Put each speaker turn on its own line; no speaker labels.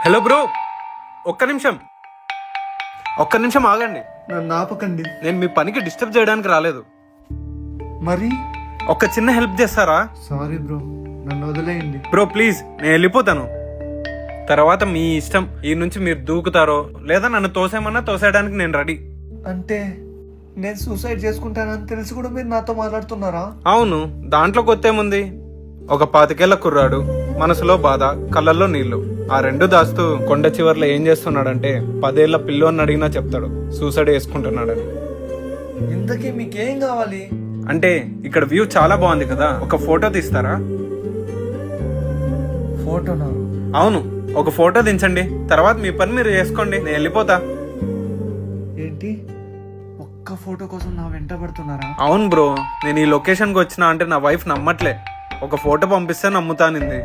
Hello bro, ఒక్క నిమిషం ఆగండి.
నన్ను ఆపకండి.
నేను మీ పనికి డిస్టర్బ్ చేయడానికి రాలేదు.
మరి
ఒక చిన్న హెల్ప్ చేస్తారా?
సారీ బ్రో, నన్ను వదిలేయండి.
బ్రో ప్లీజ్, నేను వెళ్ళిపోతాను. తర్వాత మీ ఇష్టం. ఈ నుంచి మీరు దూకుతారో లేదా నన్ను తోసేయమన్నా తోసేయడానికి నేను రెడీ.
అంటే నేను సూసైడ్ చేసుకుంటానని తెలిసి కూడా మీరు నాతో మాట్లాడుతున్నారా?
అవును, దాంట్లో కొత్తేముంది? ఒక 25 కుర్రాడు, మనసులో బాధ, కళ్ళల్లో నీళ్లు, ఆ రెండు దాస్తూ కొండ చివర్లో ఏం చేస్తున్నాడంటే 10 ఏళ్ల పిల్లోని అడిగినా చెప్తాడు సూసైడ్ చేసుకుంటున్నాడని.
ఇంతకీ మీకేం కావాలి?
అంటే ఇక్కడ వ్యూ చాలా బాగుంది కదా, ఒక ఫోటో తీస్తారా?
ఫోటోనా?
అవును, ఒక ఫోటో దించండి, తర్వాత మీ పని మీరు చేసుకోండి, నేను వెళ్ళిపోతా.
ఏంటి, ఒక్క ఫోటో కోసం నా వెంట పడుతున్నారా?
అవును బ్రో, నేను ఈ లొకేషన్కి వచ్చినా అంటే నా వైఫ్ నమ్మట్లే. ఒక ఫోటో పంపిస్తే నమ్ముతానింది.